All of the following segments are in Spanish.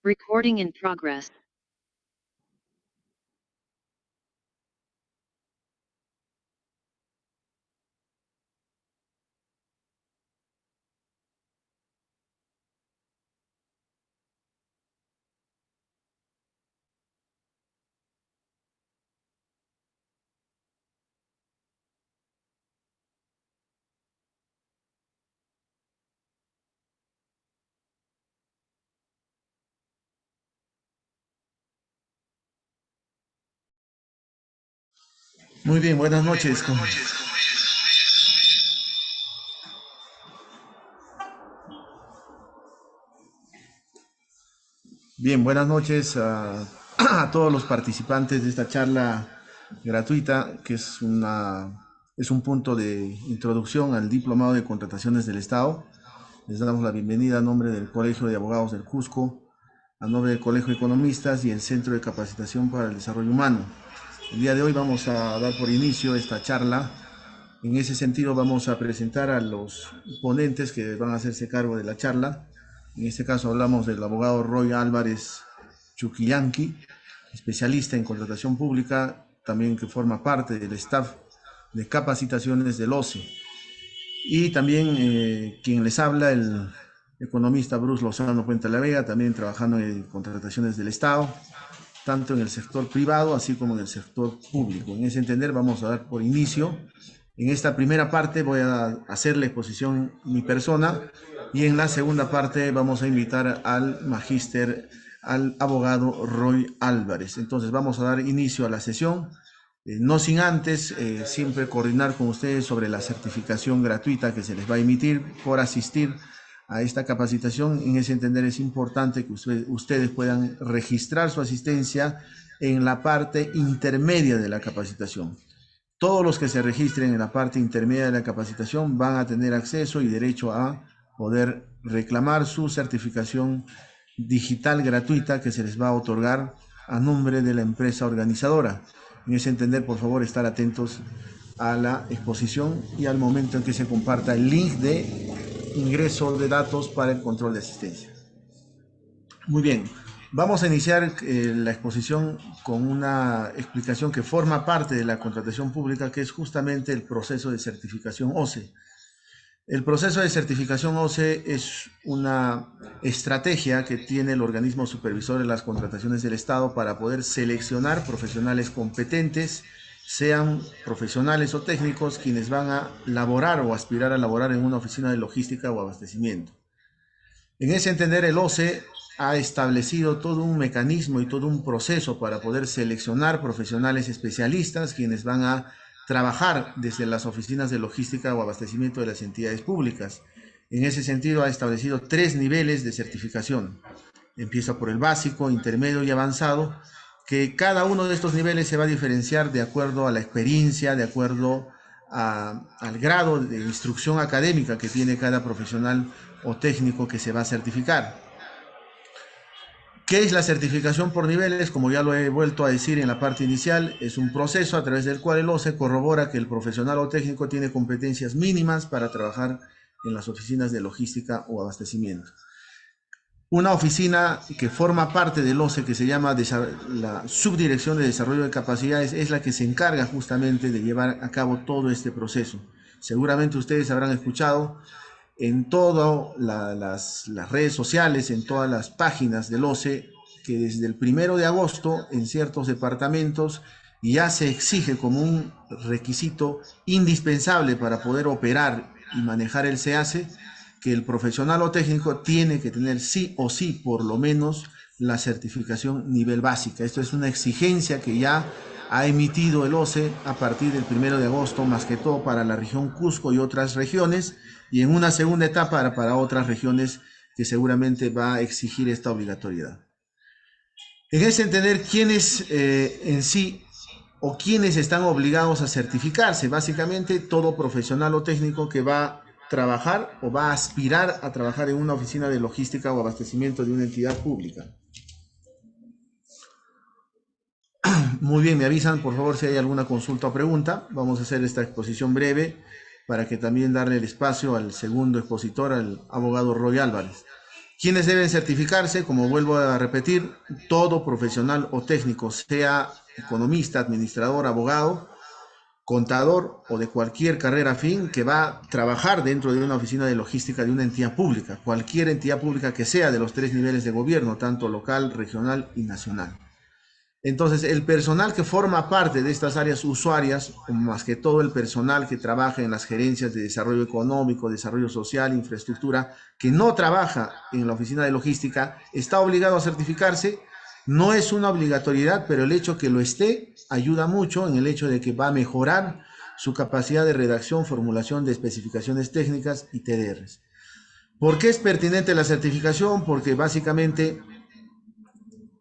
Recording in progress. Muy bien, buenas noches. Bien, buenas noches a todos los participantes de esta charla gratuita, que es un punto de introducción al Diplomado de Contrataciones del Estado. Les damos la bienvenida a nombre del Colegio de Abogados del Cusco, a nombre del Colegio de Economistas y el Centro de Capacitación para el Desarrollo Humano. El día de hoy vamos a dar por inicio esta charla. En ese sentido vamos a presentar a los ponentes que van a hacerse cargo de la charla. En este caso hablamos del abogado Roy Álvarez Chuquillanqui, especialista en contratación pública, también que forma parte del staff de capacitaciones del OCE. Y también quien les habla, el economista Bruce Lozano Puente la Vega, también trabajando en contrataciones del Estado, tanto en el sector privado así como en el sector público. En ese entender vamos a dar por inicio. En esta primera parte voy a hacer la exposición mi persona y en la segunda parte vamos a invitar al magíster, al abogado Roy Álvarez. Entonces vamos a dar inicio a la sesión, no sin antes siempre coordinar con ustedes sobre la certificación gratuita que se les va a emitir por asistir a esta capacitación. En ese entender es importante que ustedes puedan registrar su asistencia en la parte intermedia de la capacitación. Todos los que se registren en la parte intermedia de la capacitación van a tener acceso y derecho a poder reclamar su certificación digital gratuita que se les va a otorgar a nombre de la empresa organizadora. En ese entender, por favor, estar atentos a la exposición y al momento en que se comparta el link de ingreso de datos para el control de asistencia. Muy bien, vamos a iniciar la exposición con una explicación que forma parte de la contratación pública, que es justamente el proceso de certificación OCE. El proceso de certificación OCE es una estrategia que tiene el organismo supervisor de las contrataciones del Estado para poder seleccionar profesionales competentes, sean profesionales o técnicos, quienes van a laborar o aspirar a laborar en una oficina de logística o abastecimiento. En ese entender, el OCE ha establecido todo un mecanismo y todo un proceso para poder seleccionar profesionales especialistas quienes van a trabajar desde las oficinas de logística o abastecimiento de las entidades públicas. En ese sentido, ha establecido 3 niveles de certificación. Empieza por el básico, intermedio y avanzado, que cada uno de estos niveles se va a diferenciar de acuerdo a la experiencia, de acuerdo al grado de instrucción académica que tiene cada profesional o técnico que se va a certificar. ¿Qué es la certificación por niveles? Como ya lo he vuelto a decir en la parte inicial, es un proceso a través del cual el OCE corrobora que el profesional o técnico tiene competencias mínimas para trabajar en las oficinas de logística o abastecimiento. Una oficina que forma parte del OCE, que se llama la Subdirección de Desarrollo de Capacidades, es la que se encarga justamente de llevar a cabo todo este proceso. Seguramente ustedes habrán escuchado en todas las redes sociales, en todas las páginas del OCE, que desde el 1 de agosto en ciertos departamentos ya se exige como un requisito indispensable para poder operar y manejar el SEACE, que el profesional o técnico tiene que tener sí o sí por lo menos la certificación nivel básica. Esto es una exigencia que ya ha emitido el OCE a partir del 1 de agosto, más que todo para la región Cusco y otras regiones, y en una segunda etapa para otras regiones que seguramente va a exigir esta obligatoriedad. En ese entender, ¿quiénes en sí o quiénes están obligados a certificarse? Básicamente todo profesional o técnico que va a trabajar o va a aspirar a trabajar en una oficina de logística o abastecimiento de una entidad pública. Muy bien, me avisan por favor si hay alguna consulta o pregunta. Vamos a hacer esta exposición breve para que también darle el espacio al segundo expositor, al abogado Roy Álvarez. ¿Quiénes deben certificarse? Como vuelvo a repetir, todo profesional o técnico, sea economista, administrador, abogado, contador o de cualquier carrera afín que va a trabajar dentro de una oficina de logística de una entidad pública, cualquier entidad pública que sea de los tres niveles de gobierno, tanto local, regional y nacional. Entonces, el personal que forma parte de estas áreas usuarias, más que todo el personal que trabaja en las gerencias de desarrollo económico, desarrollo social, infraestructura, que no trabaja en la oficina de logística, está obligado a certificarse. No es una obligatoriedad, pero el hecho que lo esté ayuda mucho en el hecho de que va a mejorar su capacidad de redacción, formulación de especificaciones técnicas y TDRs. ¿Por qué es pertinente la certificación? Porque básicamente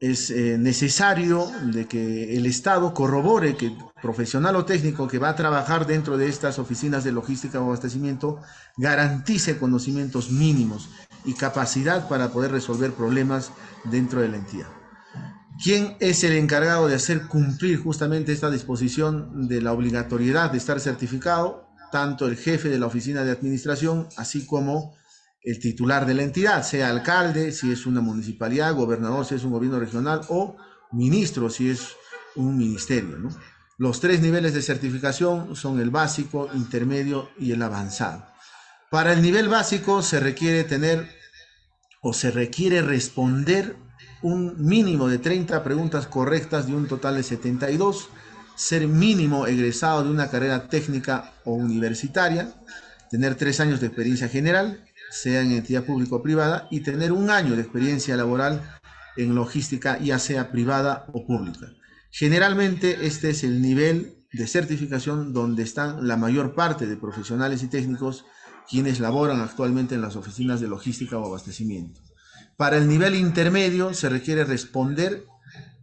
es necesario de que el Estado corrobore que profesional o técnico que va a trabajar dentro de estas oficinas de logística o abastecimiento garantice conocimientos mínimos y capacidad para poder resolver problemas dentro de la entidad. ¿Quién es el encargado de hacer cumplir justamente esta disposición de la obligatoriedad de estar certificado? Tanto el jefe de la oficina de administración, así como el titular de la entidad, sea alcalde, si es una municipalidad, gobernador, si es un gobierno regional, o ministro, si es un ministerio, ¿no? Los tres niveles de certificación son el básico, intermedio y el avanzado. Para el nivel básico se requiere tener o se requiere responder un mínimo de 30 preguntas correctas de un total de 72, ser mínimo egresado de una carrera técnica o universitaria, tener 3 años de experiencia general, sea en entidad pública o privada, y tener un año de experiencia laboral en logística, ya sea privada o pública. Generalmente este es el nivel de certificación donde están la mayor parte de profesionales y técnicos quienes laboran actualmente en las oficinas de logística o abastecimiento. Para el nivel intermedio se requiere responder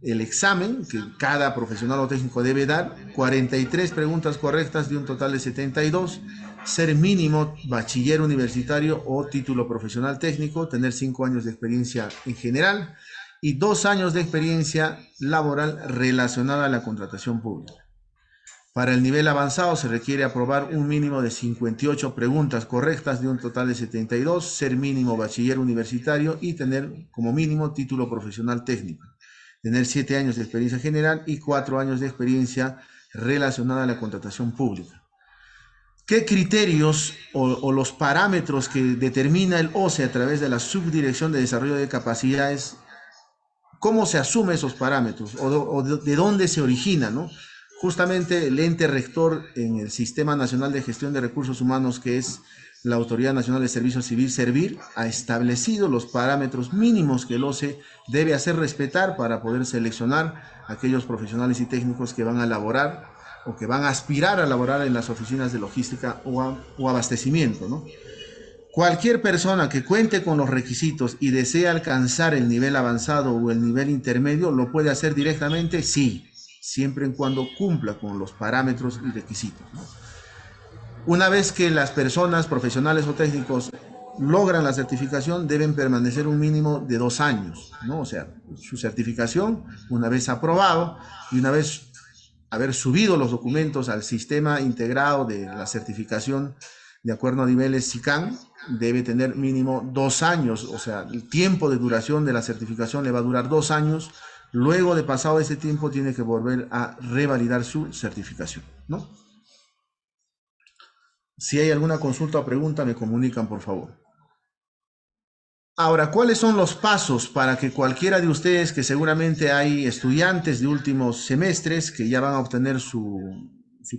el examen que cada profesional o técnico debe dar, 43 preguntas correctas de un total de 72, ser mínimo bachiller universitario o título profesional técnico, tener 5 años de experiencia en general y 2 años de experiencia laboral relacionada a la contratación pública. Para el nivel avanzado se requiere aprobar un mínimo de 58 preguntas correctas de un total de 72, ser mínimo bachiller universitario y tener como mínimo título profesional técnico. Tener 7 años de experiencia general y 4 años de experiencia relacionada a la contratación pública. ¿Qué criterios o los parámetros que determina el OCE a través de la Subdirección de Desarrollo de Capacidades? ¿Cómo se asumen esos parámetros o de dónde se origina, ¿no? Justamente el ente rector en el Sistema Nacional de Gestión de Recursos Humanos, que es la Autoridad Nacional de Servicio Civil, Servir, ha establecido los parámetros mínimos que el OCE debe hacer respetar para poder seleccionar a aquellos profesionales y técnicos que van a laborar o que van a aspirar a laborar en las oficinas de logística o abastecimiento, ¿no? Cualquier persona que cuente con los requisitos y desea alcanzar el nivel avanzado o el nivel intermedio, ¿lo puede hacer directamente? Sí, siempre y cuando cumpla con los parámetros y requisitos, ¿no? Una vez que las personas, profesionales o técnicos, logran la certificación, deben permanecer un mínimo de 2 años, ¿no? O sea, su certificación, una vez aprobado y una vez haber subido los documentos al sistema integrado de la certificación de acuerdo a niveles SICAN, debe tener mínimo 2 años, o sea, el tiempo de duración de la certificación le va a durar 2 años. Luego de pasado ese tiempo tiene que volver a revalidar su certificación, ¿no? Si hay alguna consulta o pregunta, me comunican, por favor. Ahora, ¿cuáles son los pasos para que cualquiera de ustedes, que seguramente hay estudiantes de últimos semestres que ya van a obtener su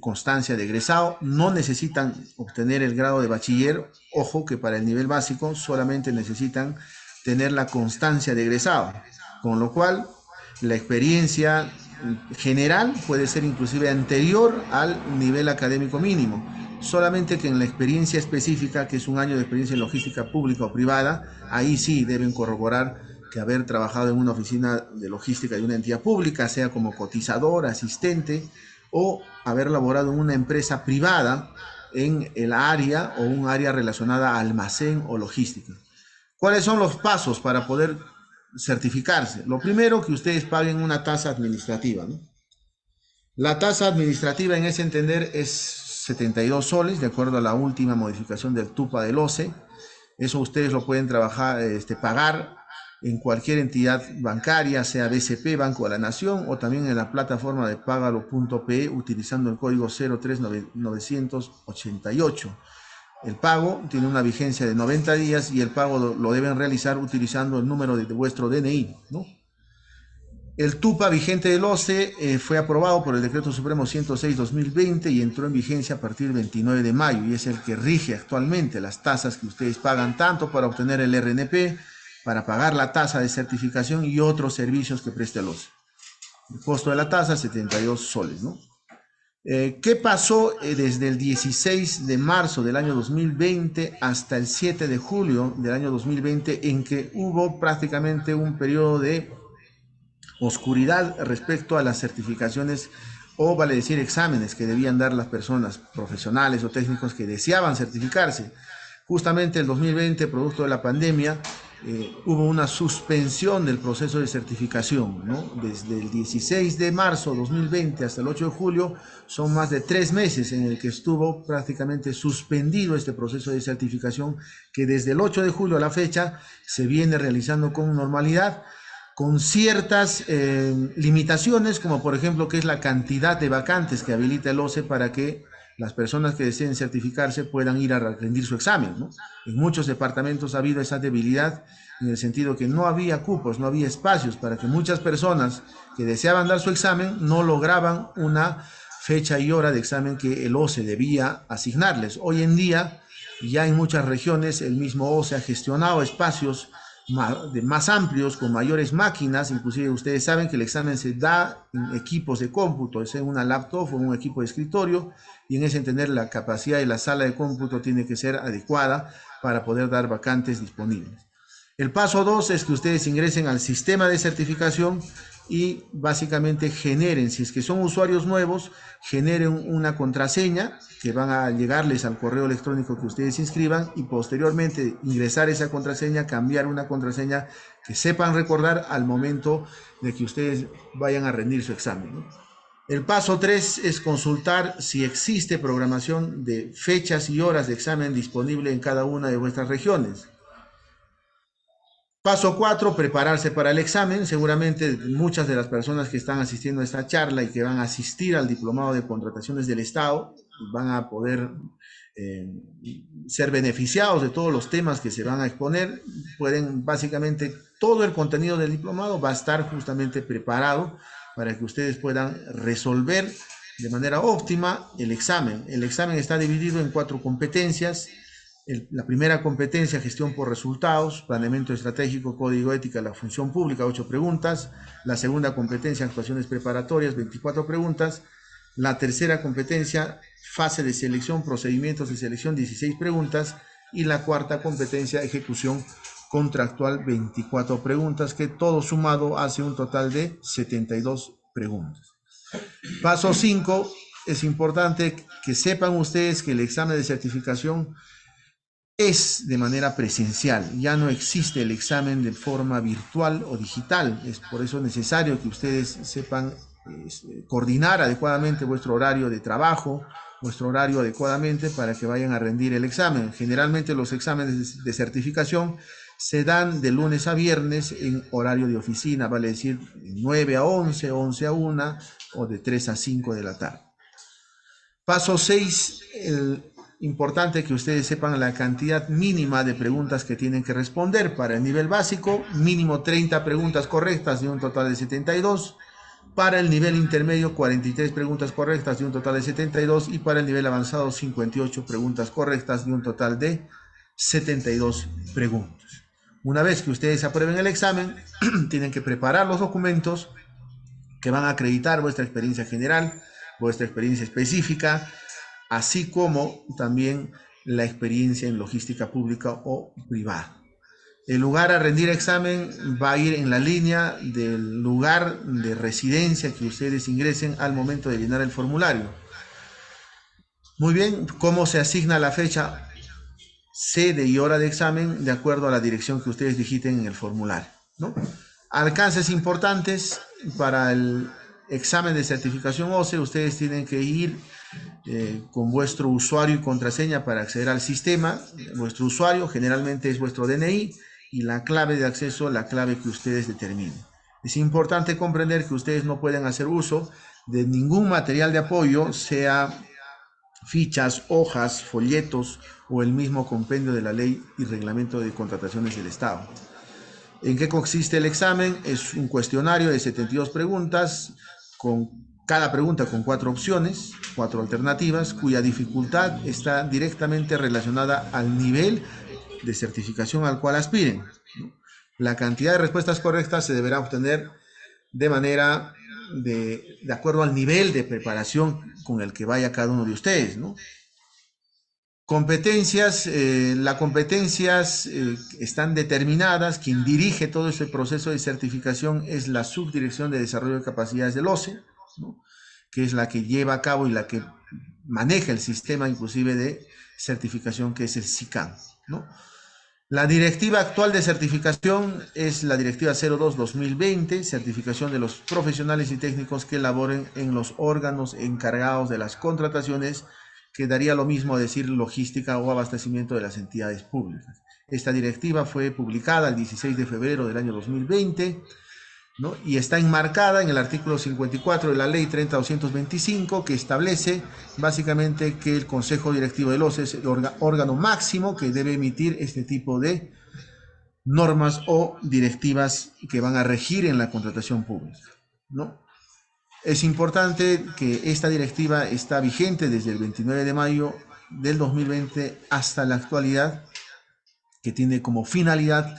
constancia de egresado, no necesitan obtener el grado de bachiller? Ojo que para el nivel básico solamente necesitan tener la constancia de egresado, con lo cual la experiencia general puede ser inclusive anterior al nivel académico mínimo, solamente que en la experiencia específica, que es un año de experiencia en logística pública o privada, ahí sí deben corroborar que haber trabajado en una oficina de logística de una entidad pública, sea como cotizador, asistente, o haber laborado en una empresa privada en el área o un área relacionada a almacén o logística. ¿Cuáles son los pasos para poder certificarse? Lo primero, que ustedes paguen una tasa administrativa, ¿no? La tasa administrativa en ese entender es 72 soles, de acuerdo a la última modificación del TUPA del OCE. Eso ustedes lo pueden pagar en cualquier entidad bancaria, sea BCP, Banco de la Nación, o también en la plataforma de pagalo.pe utilizando el código 03988. El pago tiene una vigencia de 90 días y el pago lo deben realizar utilizando el número de vuestro DNI, ¿no? El TUPA vigente del OCE fue aprobado por el Decreto Supremo 106-2020 y entró en vigencia a partir del 29 de mayo y es el que rige actualmente las tasas que ustedes pagan tanto para obtener el RNP, para pagar la tasa de certificación y otros servicios que presta el OCE. El costo de la tasa, 72 soles, ¿no? ¿Qué pasó desde el 16 de marzo del año 2020 hasta el 7 de julio del año 2020 en que hubo prácticamente un periodo de oscuridad respecto a las certificaciones o vale decir exámenes que debían dar las personas profesionales o técnicos que deseaban certificarse? Justamente el 2020, producto de la pandemia, hubo una suspensión del proceso de certificación, ¿no? Desde el 16 de marzo 2020 hasta el 8 de julio son más de 3 meses en el que estuvo prácticamente suspendido este proceso de certificación que desde el 8 de julio a la fecha se viene realizando con normalidad, con ciertas limitaciones, como por ejemplo que es la cantidad de vacantes que habilita el OCE para que las personas que deseen certificarse puedan ir a rendir su examen, ¿no? En muchos departamentos ha habido esa debilidad en el sentido que no había cupos, no había espacios para que muchas personas que deseaban dar su examen no lograban una fecha y hora de examen que el OCE debía asignarles. Hoy en día, ya en muchas regiones, el mismo OCE ha gestionado espacios más amplios, con mayores máquinas. Inclusive ustedes saben que el examen se da en equipos de cómputo, es en una laptop o un equipo de escritorio, y en ese entender la capacidad de la sala de cómputo tiene que ser adecuada para poder dar vacantes disponibles. El paso 2 es que ustedes ingresen al sistema de certificación y básicamente generen, si es que son usuarios nuevos, generen una contraseña que van a llegarles al correo electrónico que ustedes inscriban y posteriormente ingresar esa contraseña, cambiar una contraseña que sepan recordar al momento de que ustedes vayan a rendir su examen, ¿no? El paso 3 es consultar si existe programación de fechas y horas de examen disponible en cada una de vuestras regiones. Paso 4, prepararse para el examen. Seguramente muchas de las personas que están asistiendo a esta charla y que van a asistir al Diplomado de Contrataciones del Estado van a poder eh, ser beneficiados de todos los temas que se van a exponer. Pueden, básicamente, todo el contenido del diplomado va a estar justamente preparado para que ustedes puedan resolver de manera óptima el examen. El examen está dividido en 4 competencias. La primera competencia, gestión por resultados, planeamiento estratégico, código ética, la función pública, 8 preguntas. La segunda competencia, actuaciones preparatorias, 24 preguntas. La tercera competencia, fase de selección, procedimientos de selección, 16 preguntas. Y la cuarta competencia, ejecución contractual, 24 preguntas, que todo sumado hace un total de 72 preguntas. Paso 5, es importante que sepan ustedes que el examen de certificación es de manera presencial, ya no existe el examen de forma virtual o digital. Es por eso necesario que ustedes sepan coordinar adecuadamente vuestro horario de trabajo, vuestro horario adecuadamente para que vayan a rendir el examen. Generalmente los exámenes de certificación se dan de lunes a viernes en horario de oficina, vale decir 9 a 11, 11 a 1 o de 3 a 5 de la tarde. Paso 6, importante que ustedes sepan la cantidad mínima de preguntas que tienen que responder. Para el nivel básico, mínimo 30 preguntas correctas de un total de 72. Para el nivel intermedio, 43 preguntas correctas de un total de 72. Y para el nivel avanzado, 58 preguntas correctas de un total de 72 preguntas. Una vez que ustedes aprueben el examen, tienen que preparar los documentos que van a acreditar vuestra experiencia general, vuestra experiencia específica, así como también la experiencia en logística pública o privada. El lugar a rendir examen va a ir en la línea del lugar de residencia que ustedes ingresen al momento de llenar el formulario. Muy bien, ¿cómo se asigna la fecha, sede y hora de examen? De acuerdo a la dirección que ustedes digiten en el formulario, ¿no? Alcances importantes para el examen de certificación OCE. Ustedes tienen que ir con vuestro usuario y contraseña para acceder al sistema. Vuestro usuario generalmente es vuestro DNI y la clave de acceso, la clave que ustedes determinen. Es importante comprender que ustedes no pueden hacer uso de ningún material de apoyo, sea fichas, hojas, folletos o el mismo compendio de la ley y reglamento de contrataciones del Estado. ¿En qué consiste el examen? Es un cuestionario de 72 preguntas, con cada pregunta con 4 opciones, 4 alternativas, cuya dificultad está directamente relacionada al nivel de certificación al cual aspiren. La cantidad de respuestas correctas se deberá obtener de manera de acuerdo al nivel de preparación con el que vaya cada uno de ustedes, ¿no? Competencias, las competencias están determinadas. Quien dirige todo este proceso de certificación es la Subdirección de Desarrollo de Capacidades del OCE, ¿no? Que es la que lleva a cabo y la que maneja el sistema inclusive de certificación, que es el SICAM, ¿no? La directiva actual de certificación es la directiva 02-2020, certificación de los profesionales y técnicos que laboren en los órganos encargados de las contrataciones, que daría lo mismo decir logística o abastecimiento de las entidades públicas. Esta directiva fue publicada el 16 de febrero del año 2020, ¿no? Y está enmarcada en el artículo 54 de la ley 30.225, que establece básicamente que el Consejo Directivo del OCE es el órgano máximo que debe emitir este tipo de normas o directivas que van a regir en la contratación pública, ¿no? Es importante que esta directiva está vigente desde el 29 de mayo del 2020 hasta la actualidad, que tiene como finalidad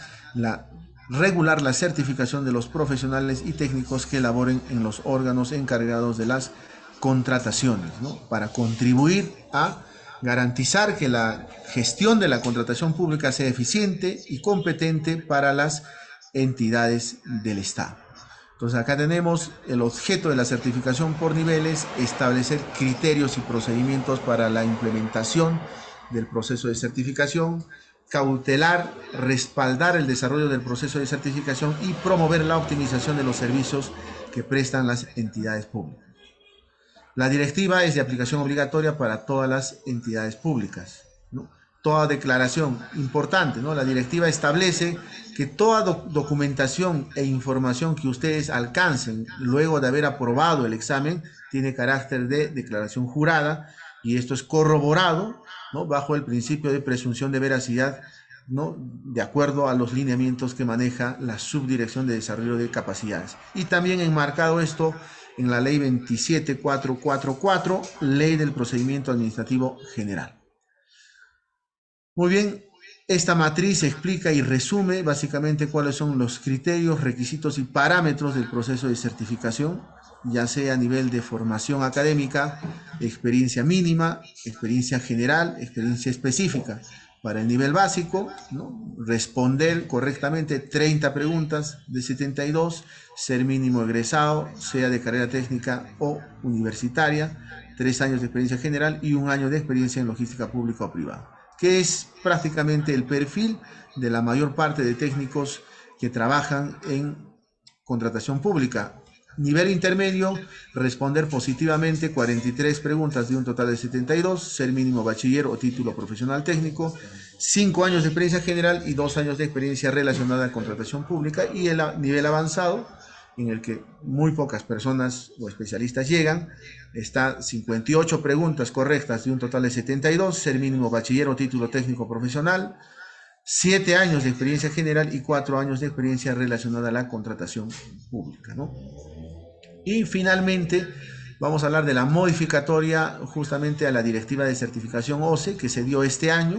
regular la certificación de los profesionales y técnicos que laboren en los órganos encargados de las contrataciones, ¿no? Para contribuir a garantizar que la gestión de la contratación pública sea eficiente y competente para las entidades del Estado. Entonces acá tenemos el objeto de la certificación por niveles: establecer criterios y procedimientos para la implementación del proceso de certificación, cautelar, respaldar el desarrollo del proceso de certificación y promover la optimización de los servicios que prestan las entidades públicas. La directiva es de aplicación obligatoria para todas las entidades públicas, ¿no? Toda declaración, importante, ¿no? La directiva establece que toda documentación e información que ustedes alcancen luego de haber aprobado el examen tiene carácter de declaración jurada, y esto es corroborado, ¿no? Bajo el principio de presunción de veracidad, ¿no? De acuerdo a los lineamientos que maneja la Subdirección de Desarrollo de Capacidades. Y también enmarcado esto en la ley 27444, ley del procedimiento administrativo general. Muy bien, esta matriz explica y resume básicamente cuáles son los criterios, requisitos y parámetros del proceso de certificación, ya sea a nivel de formación académica, experiencia mínima, experiencia general, experiencia específica. Para el nivel básico, ¿no? Responder correctamente 30 preguntas de 72, ser mínimo egresado, sea de carrera técnica o universitaria, 3 años de experiencia general y 1 año de experiencia en logística pública o privada, que es prácticamente el perfil de la mayor parte de técnicos que trabajan en contratación pública. Nivel intermedio: responder positivamente 43 preguntas de un total de 72, ser mínimo bachiller o título profesional técnico, 5 años de experiencia general y 2 años de experiencia relacionada a contratación pública. Y el nivel avanzado, en el que muy pocas personas o especialistas llegan, está 58 preguntas correctas de un total de 72, ser mínimo bachiller o título técnico profesional, 7 años de experiencia general y 4 años de experiencia relacionada a la contratación pública, ¿no? Y finalmente vamos a hablar de la modificatoria justamente a la directiva de certificación OCE, que se dio este año,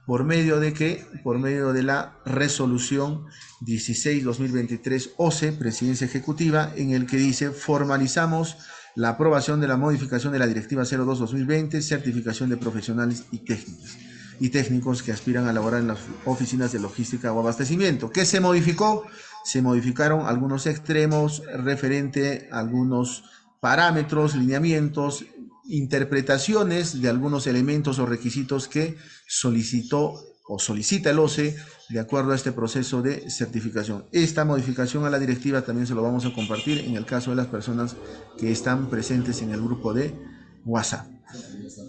por medio de la resolución 16-2023 OCE, Presidencia Ejecutiva, en el que dice: formalizamos la aprobación de la modificación de la directiva 02-2020, certificación de profesionales y técnicos que aspiran a laborar en las oficinas de logística o abastecimiento. ¿Qué se modificó? Se modificaron algunos extremos referente a algunos parámetros, lineamientos, interpretaciones de algunos elementos o requisitos que solicitó o solicita el OCE de acuerdo a este proceso de certificación. Esta modificación a la directiva también se lo vamos a compartir en el caso de las personas que están presentes en el grupo de WhatsApp.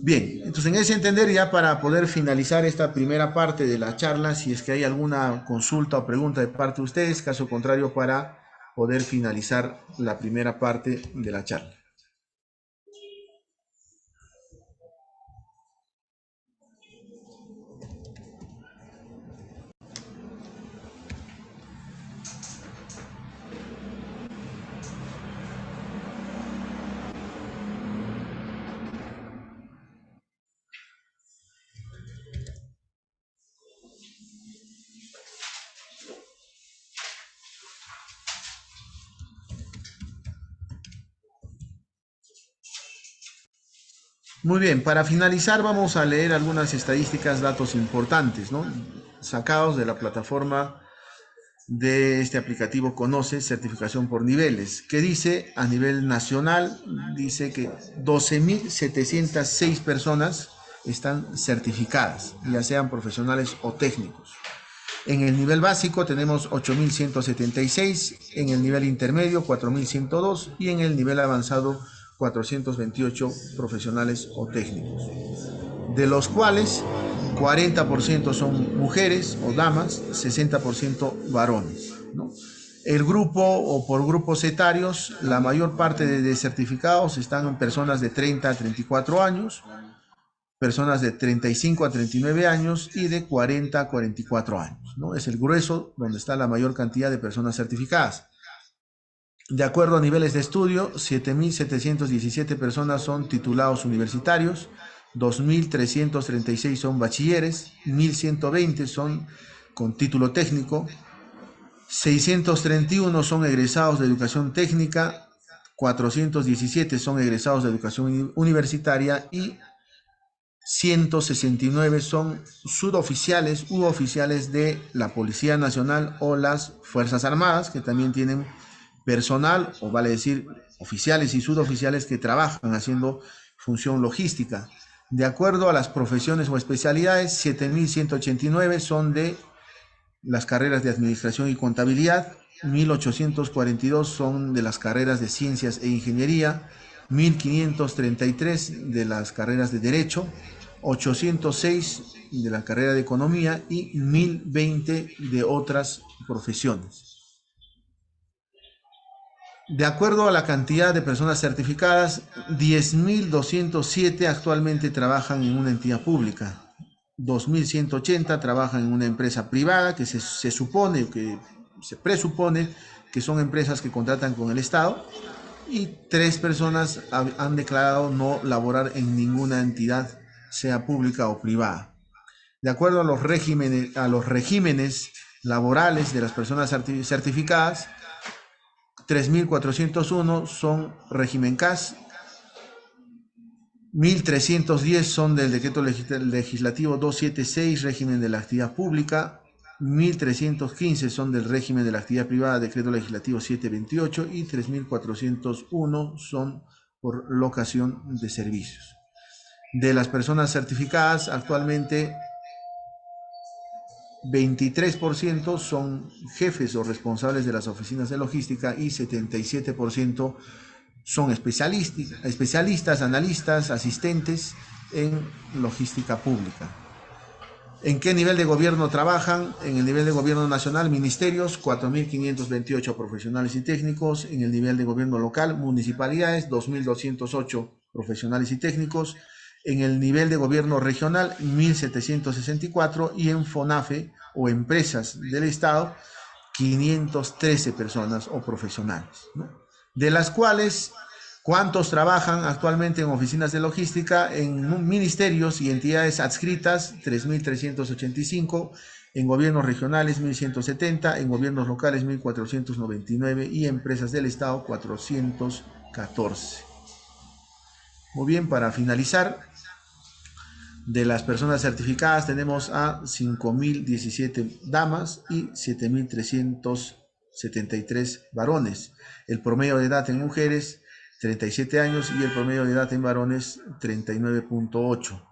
Bien, entonces en ese entender ya para poder finalizar esta primera parte de la charla, si es que hay alguna consulta o pregunta de parte de ustedes, caso contrario para poder finalizar la primera parte de la charla. Muy bien, para finalizar vamos a leer algunas estadísticas, datos importantes, ¿no? Sacados de la plataforma de este aplicativo Conoce, certificación por niveles, que dice a nivel nacional, dice que 12.706 personas están certificadas, ya sean profesionales o técnicos. En el nivel básico tenemos 8.176, en el nivel intermedio 4.102 y en el nivel avanzado 428 profesionales o técnicos, de los cuales 40% son mujeres o damas, 60% varones, ¿no? El grupo o por grupos etarios, la mayor parte de certificados están en personas de 30 a 34 años, personas de 35 a 39 años y de 40 a 44 años, ¿no? Es el grueso donde está la mayor cantidad de personas certificadas. De acuerdo a niveles de estudio, 7.717 personas son titulados universitarios, 2.336 son bachilleres, 1.120 son con título técnico, 631 son egresados de educación técnica, 417 son egresados de educación universitaria y 169 son suboficiales u oficiales de la Policía Nacional o las Fuerzas Armadas, que también tienen personal, o vale decir, oficiales y suboficiales que trabajan haciendo función logística. De acuerdo a las profesiones o especialidades, 7.189 son de las carreras de Administración y Contabilidad, 1.842 son de las carreras de Ciencias e Ingeniería, 1.533 de las carreras de Derecho, 806 de la carrera de Economía y 1.020 de otras profesiones. De acuerdo a la cantidad de personas certificadas, 10.207 actualmente trabajan en una entidad pública, 2.180 trabajan en una empresa privada que se supone, que se presupone que son empresas que contratan con el Estado, y 3 personas han declarado no laborar en ninguna entidad, sea pública o privada. De acuerdo a los regímenes laborales de las personas certificadas, 3.401 son régimen CAS, 1.310 son del decreto legislativo 276, régimen de la actividad pública, 1.315 son del régimen de la actividad privada, decreto legislativo 728, y 3.401 son por locación de servicios. De las personas certificadas, actualmente 23% son jefes o responsables de las oficinas de logística y 77% son especialistas, analistas, asistentes en logística pública. ¿En qué nivel de gobierno trabajan? En el nivel de gobierno nacional, ministerios, 4.528 profesionales y técnicos. En el nivel de gobierno local, municipalidades, 2.208 profesionales y técnicos. En el nivel de gobierno regional, 1.764. Y en FONAFE o empresas del Estado, 513 personas o profesionales, ¿no? De las cuales, ¿cuántos trabajan actualmente en oficinas de logística? En ministerios y entidades adscritas, 3.385, en gobiernos regionales, 1.170, en gobiernos locales, 1.499 y empresas del Estado, 414. Muy bien, para finalizar, de las personas certificadas tenemos a 5.017 damas y 7.373 varones. El promedio de edad en mujeres 37 años y el promedio de edad en varones 39.8.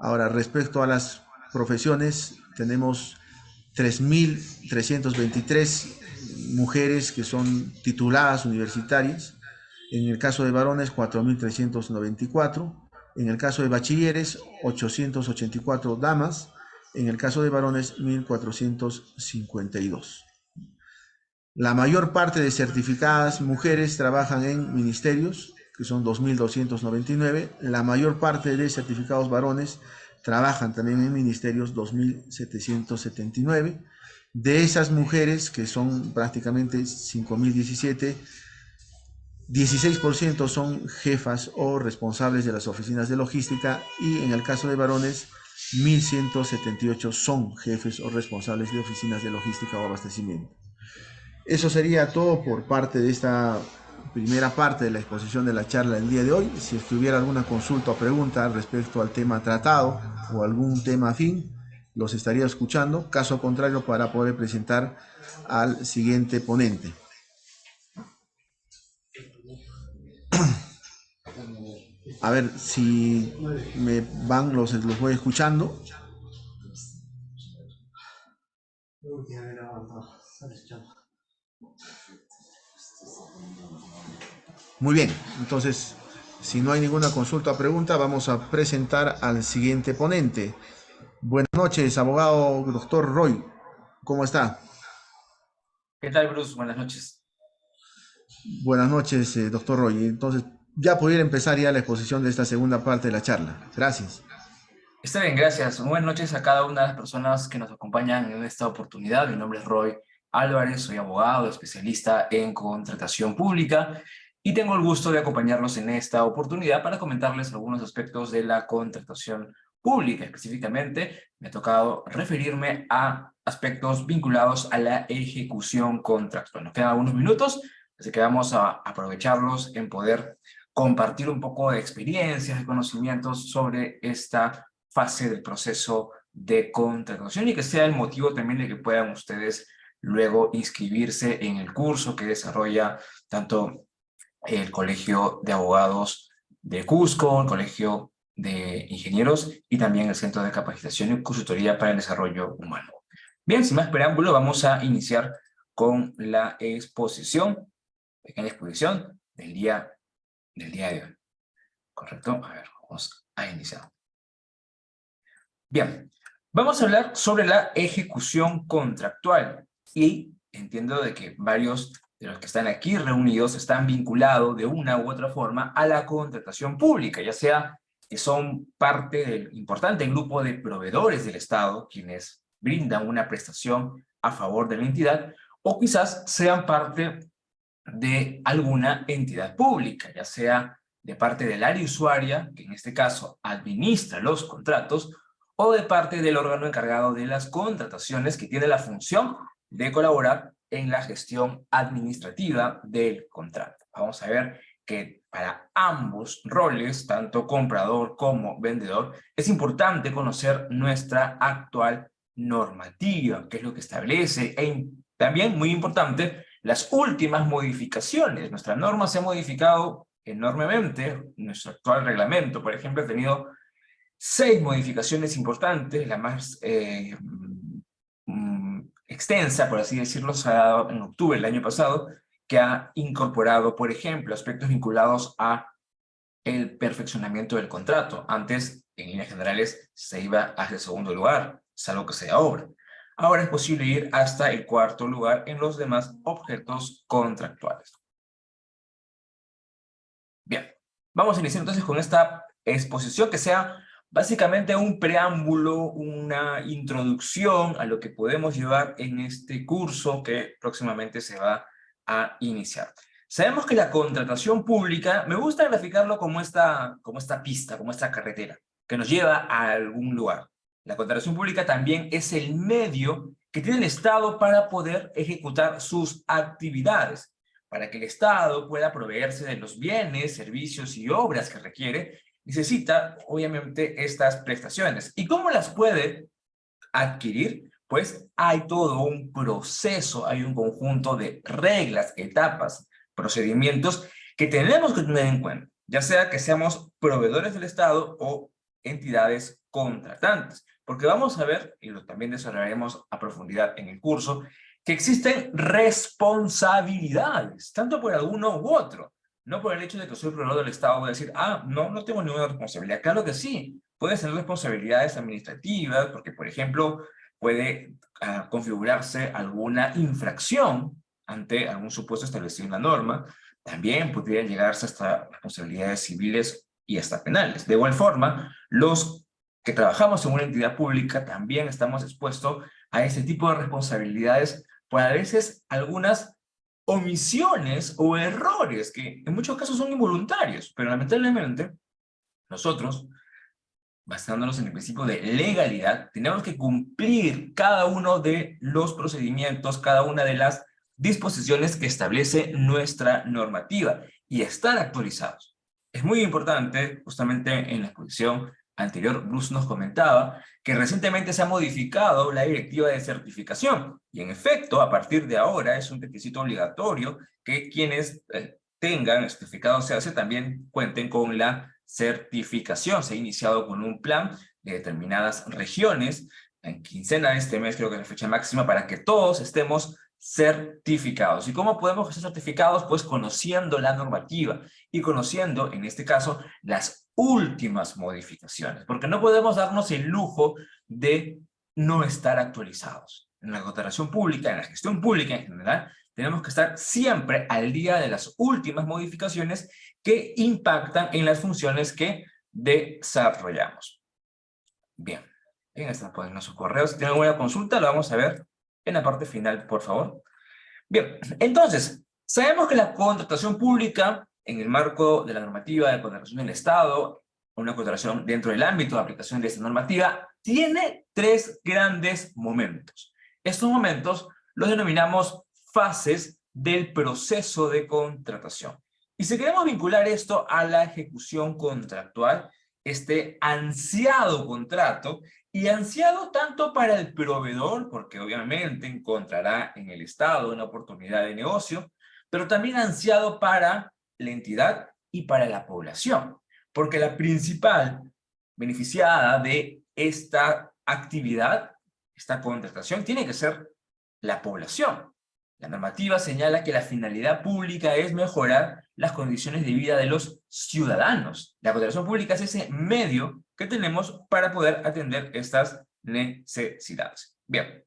Ahora, respecto a las profesiones, tenemos 3.323 mujeres que son tituladas universitarias. En el caso de varones, 4.394. En el caso de bachilleres, 884 damas. En el caso de varones, 1452. La mayor parte de certificadas mujeres trabajan en ministerios, que son 2.299. La mayor parte de certificados varones trabajan también en ministerios, 2.779. De esas mujeres, que son prácticamente 5.017, 16% son jefas o responsables de las oficinas de logística, y en el caso de varones, 1.178 son jefes o responsables de oficinas de logística o abastecimiento. Eso sería todo por parte de esta primera parte de la exposición de la charla del día de hoy. Si es que hubiera alguna consulta o pregunta respecto al tema tratado o algún tema afín, los estaría escuchando. Caso contrario, para poder presentar al siguiente ponente. A ver si me van, los voy escuchando. Muy bien, entonces, si no hay ninguna consulta o pregunta, vamos a presentar al siguiente ponente. Buenas noches, abogado doctor Roy. ¿Cómo está? ¿Qué tal, Bruce? Buenas noches. Buenas noches, doctor Roy. Entonces, ya pudiera empezar ya la exposición de esta segunda parte de la charla. Gracias. Está bien, gracias. Buenas noches a cada una de las personas que nos acompañan en esta oportunidad. Mi nombre es Roy Álvarez, soy abogado, especialista en contratación pública y tengo el gusto de acompañarlos en esta oportunidad para comentarles algunos aspectos de la contratación pública. Específicamente, me ha tocado referirme a aspectos vinculados a la ejecución contractual. Nos quedan unos minutos, así que vamos a aprovecharlos en poder compartir un poco de experiencias y conocimientos sobre esta fase del proceso de contratación y que sea el motivo también de que puedan ustedes luego inscribirse en el curso que desarrolla tanto el Colegio de Abogados de Cusco, el Colegio de Ingenieros y también el Centro de Capacitación y Consultoría para el Desarrollo Humano. Bien, sin más preámbulo, vamos a iniciar con la exposición, pequeña exposición del día de hoy. ¿Correcto? A ver, vamos a iniciar. Bien, vamos a hablar sobre la ejecución contractual y entiendo de que varios de los que están aquí reunidos están vinculados de una u otra forma a la contratación pública, ya sea que son parte del importante grupo de proveedores del Estado, quienes brindan una prestación a favor de la entidad, o quizás sean parte de alguna entidad pública, ya sea de parte del área usuaria, que en este caso administra los contratos, o de parte del órgano encargado de las contrataciones, que tiene la función de colaborar en la gestión administrativa del contrato. Vamos a ver que para ambos roles, tanto comprador como vendedor, es importante conocer nuestra actual normativa, qué es lo que establece, e también muy importante, las últimas modificaciones. Nuestra norma se ha modificado enormemente. Nuestro actual reglamento, por ejemplo, ha tenido 6 modificaciones importantes. La más extensa, por así decirlo, se ha dado en octubre del año pasado, que ha incorporado, por ejemplo, aspectos vinculados a el perfeccionamiento del contrato. Antes, en líneas generales, se iba hacia el segundo lugar, salvo que sea obra. Ahora es posible ir hasta el cuarto lugar en los demás objetos contractuales. Bien, vamos a iniciar entonces con esta exposición que sea básicamente un preámbulo, una introducción a lo que podemos llevar en este curso que próximamente se va a iniciar. Sabemos que la contratación pública, me gusta graficarlo como esta pista, como esta carretera, que nos lleva a algún lugar. La contratación pública también es el medio que tiene el Estado para poder ejecutar sus actividades, para que el Estado pueda proveerse de los bienes, servicios y obras que requiere, necesita obviamente estas prestaciones. ¿Y cómo las puede adquirir? Pues hay todo un proceso, hay un conjunto de reglas, etapas, procedimientos que tenemos que tener en cuenta, ya sea que seamos proveedores del Estado o entidades contratantes, porque vamos a ver, y lo también desarrollaremos a profundidad en el curso, que existen responsabilidades, tanto por alguno u otro. No por el hecho de que soy proveedor del Estado voy a decir, ah, no, no tengo ninguna responsabilidad. Claro que sí, puedes tener responsabilidades administrativas, porque, por ejemplo, puede configurarse alguna infracción ante algún supuesto establecido en la norma. También podrían llegarse hasta responsabilidades civiles y hasta penales. De igual forma, los que trabajamos en una entidad pública también estamos expuestos a ese tipo de responsabilidades, por a veces algunas omisiones o errores que en muchos casos son involuntarios, pero lamentablemente nosotros, basándonos en el principio de legalidad, tenemos que cumplir cada uno de los procedimientos, cada una de las disposiciones que establece nuestra normativa y estar actualizados. Es muy importante, justamente en la exposición anterior, Bruce nos comentaba que recientemente se ha modificado la directiva de certificación y en efecto, a partir de ahora es un requisito obligatorio que quienes tengan certificado CAC también cuenten con la certificación. Se ha iniciado con un plan de determinadas regiones, en quincena de este mes creo que es la fecha máxima para que todos estemos certificados. ¿Y cómo podemos ser certificados? Pues conociendo la normativa y conociendo, en este caso, las últimas modificaciones, porque no podemos darnos el lujo de no estar actualizados. En la contratación pública, en la gestión pública en general, tenemos que estar siempre al día de las últimas modificaciones que impactan en las funciones que desarrollamos. Bien, están poniendo sus correos. Si tienen alguna consulta, lo vamos a ver en la parte final, por favor. Bien, entonces, sabemos que la contratación pública, en el marco de la normativa de contratación del Estado, una contratación dentro del ámbito de aplicación de esta normativa, tiene tres grandes momentos. Estos momentos los denominamos fases del proceso de contratación. Y si queremos vincular esto a la ejecución contractual, este ansiado contrato, y ansiado tanto para el proveedor, porque obviamente encontrará en el Estado una oportunidad de negocio, pero también ansiado para la entidad y para la población, porque la principal beneficiada de esta actividad, esta contratación, tiene que ser la población. La normativa señala que la finalidad pública es mejorar las condiciones de vida de los ciudadanos. La contratación pública es ese medio que tenemos para poder atender estas necesidades. Bien,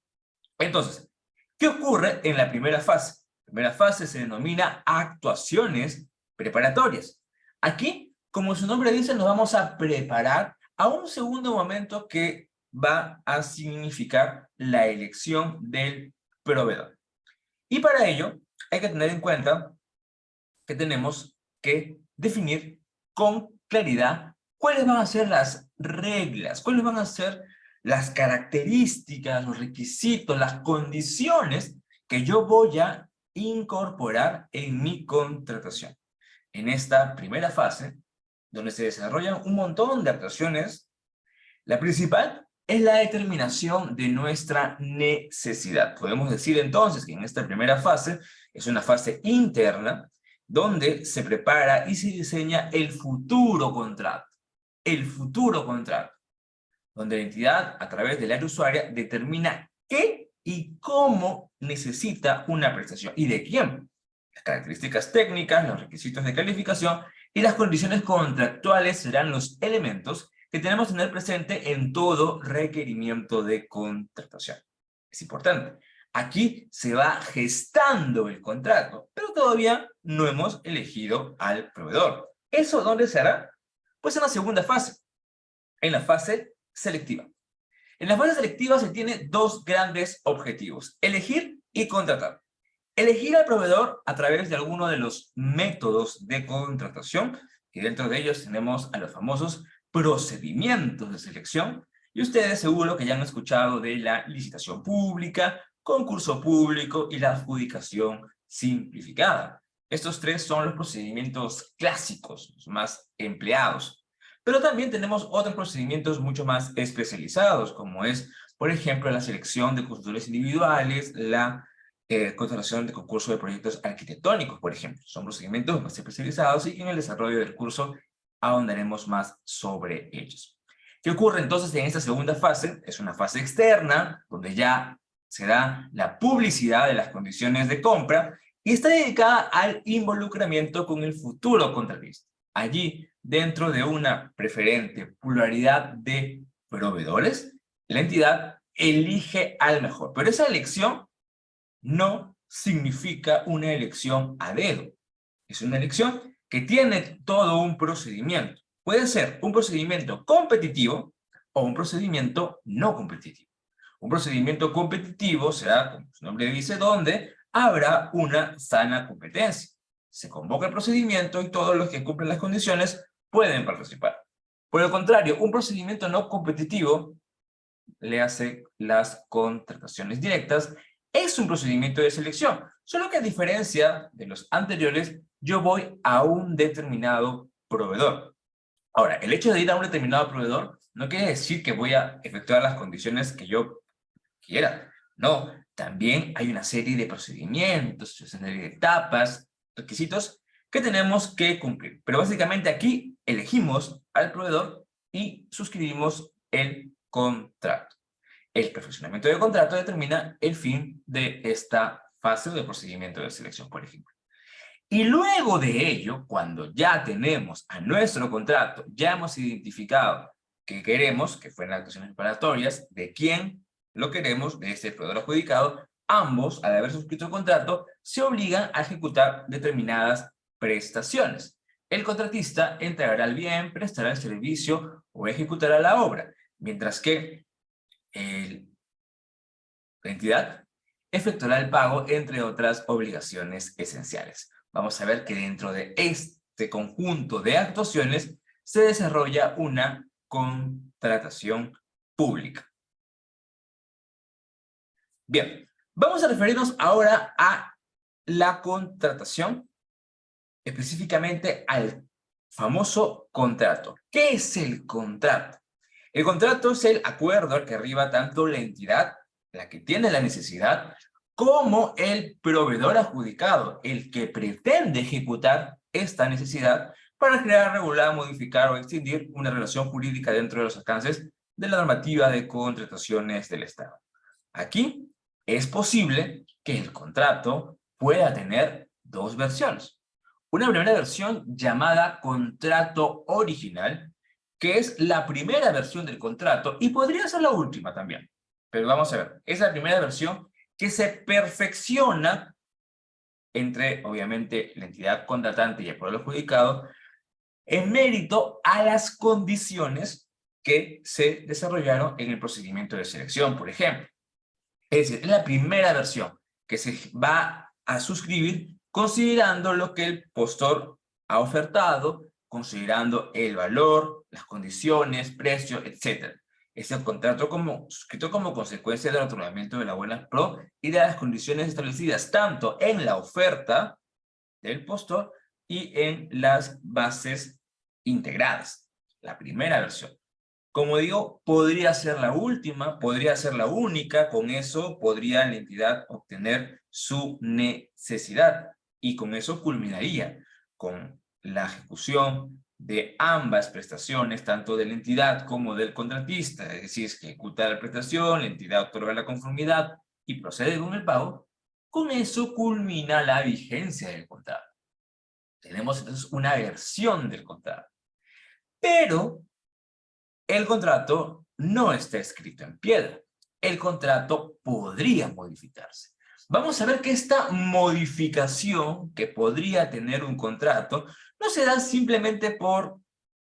entonces, ¿qué ocurre en la primera fase? La primera fase se denomina actuaciones preparatorias. Aquí, como su nombre dice, nos vamos a preparar a un segundo momento que va a significar la elección del proveedor. Y para ello, hay que tener en cuenta que tenemos que definir con claridad cuáles van a ser las reglas, cuáles van a ser las características, los requisitos, las condiciones que yo voy a incorporar en mi contratación. En esta primera fase, donde se desarrollan un montón de actuaciones, la principal es la determinación de nuestra necesidad. Podemos decir entonces que en esta primera fase es una fase interna donde se prepara y se diseña el futuro contrato. El futuro contrato, donde la entidad, a través del área usuaria, determina qué y cómo necesita una prestación y de quién. Las características técnicas, los requisitos de calificación y las condiciones contractuales serán los elementos que tenemos que tener presente en todo requerimiento de contratación. Es importante. Aquí se va gestando el contrato, pero todavía no hemos elegido al proveedor. ¿Eso dónde se hará? Pues en la segunda fase, en la fase selectiva. En la fase selectiva se tiene dos grandes objetivos: elegir y contratar. Elegir al proveedor a través de alguno de los métodos de contratación, y dentro de ellos tenemos a los famosos procedimientos de selección, y ustedes seguro que ya han escuchado de la licitación pública, concurso público y la adjudicación simplificada. Estos tres son los procedimientos clásicos, los más empleados. Pero también tenemos otros procedimientos mucho más especializados, como es, por ejemplo, la selección de consultores individuales, la contratación de concurso de proyectos arquitectónicos, por ejemplo. Son procedimientos más especializados y en el desarrollo del curso ahondaremos más sobre ellos. ¿Qué ocurre entonces en esta segunda fase? Es una fase externa, donde ya se da la publicidad de las condiciones de compra y está dedicada al involucramiento con el futuro contratista. Allí, dentro de una preferente pluralidad de proveedores, la entidad elige al mejor, pero esa elección no significa una elección a dedo. Es una elección que tiene todo un procedimiento. Puede ser un procedimiento competitivo o un procedimiento no competitivo. Un procedimiento competitivo será, como su nombre dice, donde habrá una sana competencia. Se convoca el procedimiento y todos los que cumplen las condiciones pueden participar. Por el contrario, un procedimiento no competitivo, le hace las contrataciones directas, es un procedimiento de selección, solo que a diferencia de los anteriores, yo voy a un determinado proveedor. Ahora, el hecho de ir a un determinado proveedor no quiere decir que voy a efectuar las condiciones que yo quiera. No, también hay una serie de procedimientos, una serie de etapas, requisitos que tenemos que cumplir. Pero básicamente aquí elegimos al proveedor y suscribimos el contrato. El perfeccionamiento del contrato determina el fin de esta fase de procedimiento de selección, por ejemplo. Y luego de ello, cuando ya tenemos a nuestro contrato, ya hemos identificado qué queremos, que fueron las actuaciones preparatorias, de quién lo queremos, de este proveedor adjudicado, ambos, al haber suscrito el contrato, se obligan a ejecutar determinadas prestaciones. El contratista entregará el bien, prestará el servicio o ejecutará la obra, mientras que la entidad efectuará el pago, entre otras obligaciones esenciales. Vamos a ver que dentro de este conjunto de actuaciones se desarrolla una contratación pública. Bien, vamos a referirnos ahora a la contratación, específicamente al famoso contrato. ¿Qué es el contrato? El contrato es el acuerdo al que arriba tanto la entidad, la que tiene la necesidad, como el proveedor adjudicado, el que pretende ejecutar esta necesidad para crear, regular, modificar o extinguir una relación jurídica dentro de los alcances de la normativa de contrataciones del Estado. Aquí es posible que el contrato pueda tener dos versiones. Una primera versión llamada contrato original, que es la primera versión del contrato, y podría ser la última también. Pero vamos a ver, es la primera versión que se perfecciona entre, obviamente, la entidad contratante y el proveedor adjudicado, en mérito a las condiciones que se desarrollaron en el procedimiento de selección, por ejemplo. Es decir, es la primera versión que se va a suscribir considerando lo que el postor ha ofertado, considerando el valor, las condiciones, precio, etc. Es el contrato suscrito como consecuencia del otorgamiento de la buena pro y de las condiciones establecidas tanto en la oferta del postor y en las bases integradas. La primera versión. Como digo, podría ser la última, podría ser la única, con eso podría la entidad obtener su necesidad y con eso culminaría con la ejecución de ambas prestaciones, tanto de la entidad como del contratista, es decir, es que ejecuta la prestación, la entidad otorga la conformidad y procede con el pago, con eso culmina la vigencia del contrato. Tenemos entonces una versión del contrato. Pero el contrato no está escrito en piedra. El contrato podría modificarse. Vamos a ver que esta modificación que podría tener un contrato no se da simplemente por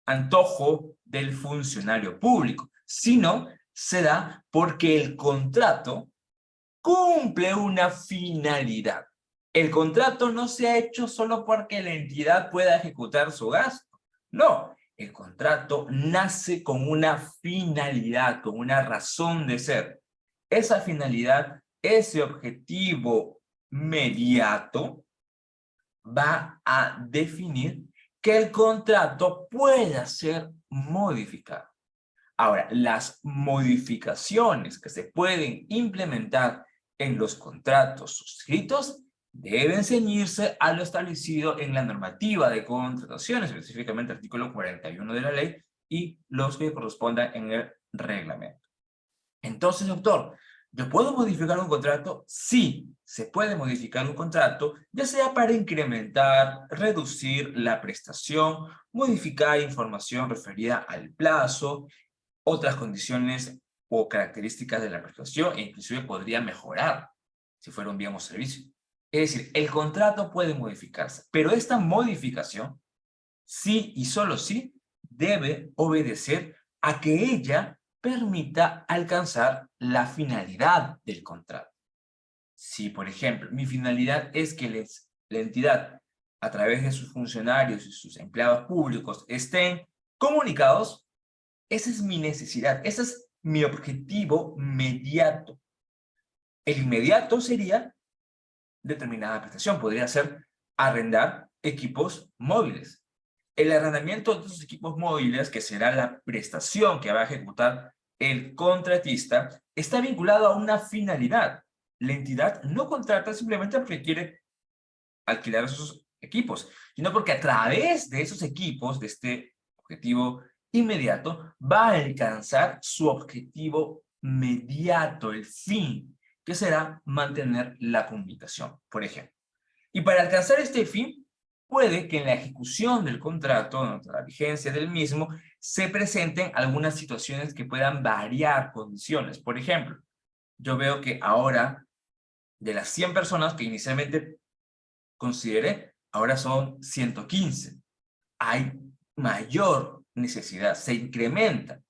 antojo del funcionario público, sino se da porque el contrato cumple una finalidad. El contrato no se ha hecho solo porque la entidad pueda ejecutar su gasto. No, el contrato nace con una finalidad, con una razón de ser. Esa finalidad, ese objetivo mediato, va a definir que el contrato pueda ser modificado. Ahora, las modificaciones que se pueden implementar en los contratos suscritos deben ceñirse a lo establecido en la normativa de contrataciones, específicamente el artículo 41 de la ley y los que correspondan en el reglamento. Entonces, doctor, ¿yo puedo modificar un contrato? Sí, se puede modificar un contrato, ya sea para incrementar, reducir la prestación, modificar información referida al plazo, otras condiciones o características de la prestación, e inclusive podría mejorar si fuera un bien o servicio. Es decir, el contrato puede modificarse, pero esta modificación, sí y solo sí, debe obedecer a que ella permita alcanzar la finalidad del contrato. Si, por ejemplo, mi finalidad es que la entidad, a través de sus funcionarios y sus empleados públicos, estén comunicados, esa es mi necesidad, ese es mi objetivo mediato. El inmediato sería determinada prestación, podría ser arrendar equipos móviles. El arrendamiento de esos equipos móviles, que será la prestación que va a ejecutar el contratista, está vinculado a una finalidad. La entidad no contrata simplemente porque quiere alquilar esos equipos, sino porque a través de esos equipos, de este objetivo inmediato, va a alcanzar su objetivo mediato, el fin, que será mantener la comunicación, por ejemplo. Y para alcanzar este fin, puede que en la ejecución del contrato, en la vigencia del mismo, se presenten algunas situaciones que puedan variar condiciones. Por ejemplo, yo veo que ahora, de las 100 personas que inicialmente consideré, ahora son 115. Hay mayor necesidad, se incrementa.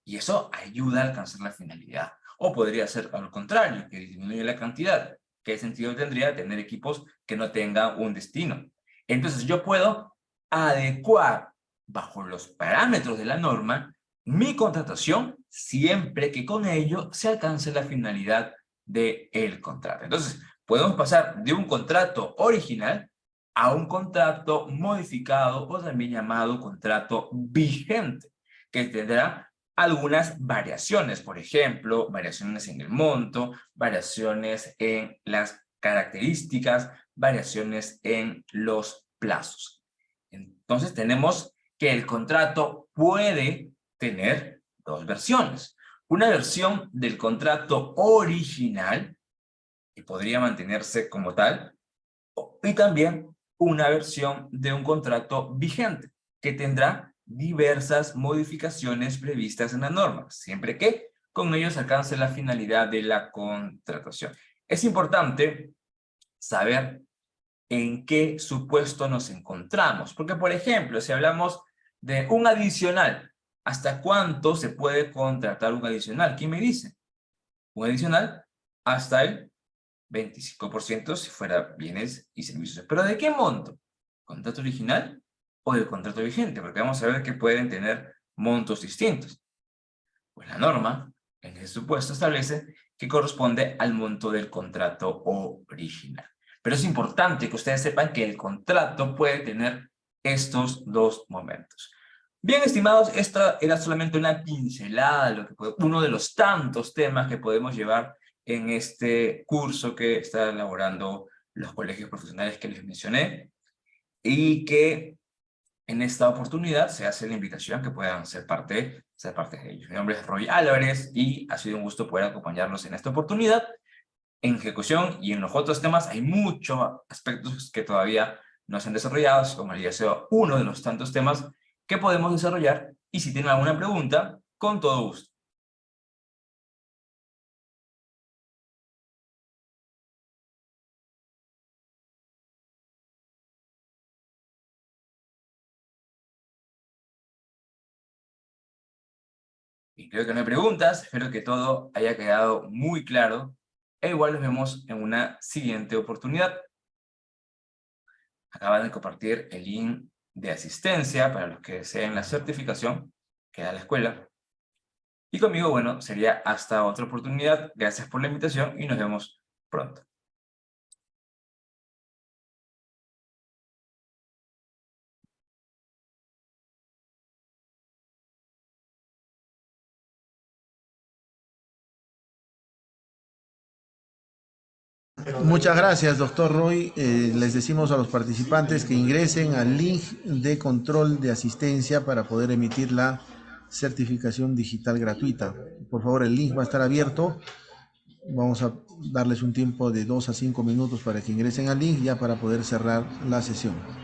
Y eso ayuda a alcanzar la finalidad. O podría ser al contrario, que disminuye la cantidad. ¿Qué sentido tendría tener equipos que no tengan un destino? Entonces yo puedo adecuar bajo los parámetros de la norma mi contratación siempre que con ello se alcance la finalidad del contrato. Entonces podemos pasar de un contrato original a un contrato modificado o también llamado contrato vigente, que tendrá algunas variaciones, por ejemplo, variaciones en el monto, variaciones en las características, variaciones en los plazos. Entonces tenemos que el contrato puede tener dos versiones. Una versión del contrato original, que podría mantenerse como tal, y también una versión de un contrato vigente, que tendrá diversas modificaciones previstas en la norma, siempre que con ellos alcance la finalidad de la contratación. Es importante saber en qué supuesto nos encontramos, porque por ejemplo, si hablamos de un adicional, ¿hasta cuánto se puede contratar un adicional? ¿Quién me dice? Un adicional hasta el 25% si fuera bienes y servicios. ¿Pero de qué monto? ¿Contrato original o del contrato vigente? Porque vamos a ver que pueden tener montos distintos. Pues la norma, en ese supuesto, establece que corresponde al monto del contrato original. Pero es importante que ustedes sepan que el contrato puede tener estos dos momentos. Bien, estimados, esta era solamente una pincelada, uno de los tantos temas que podemos llevar en este curso que están elaborando los colegios profesionales que les mencioné, y que en esta oportunidad se hace la invitación que puedan ser parte de ellos. Mi nombre es Roy Álvarez y ha sido un gusto poder acompañarlos en esta oportunidad. En ejecución y en los otros temas hay muchos aspectos que todavía no se han desarrollado, como ya sea uno de los tantos temas que podemos desarrollar, y si tienen alguna pregunta, con todo gusto. Y creo que no hay preguntas, espero que todo haya quedado muy claro, e igual nos vemos en una siguiente oportunidad. Acaban de compartir el link de asistencia para los que deseen la certificación que da la escuela. Y conmigo, bueno, sería hasta otra oportunidad. Gracias por la invitación y nos vemos pronto. Muchas gracias, doctor Roy. Les decimos a los participantes que ingresen al link de control de asistencia para poder emitir la certificación digital gratuita. Por favor, el link va a estar abierto Vamos a darles un tiempo de 2 a 5 minutos para que ingresen al link ya para poder cerrar la sesión.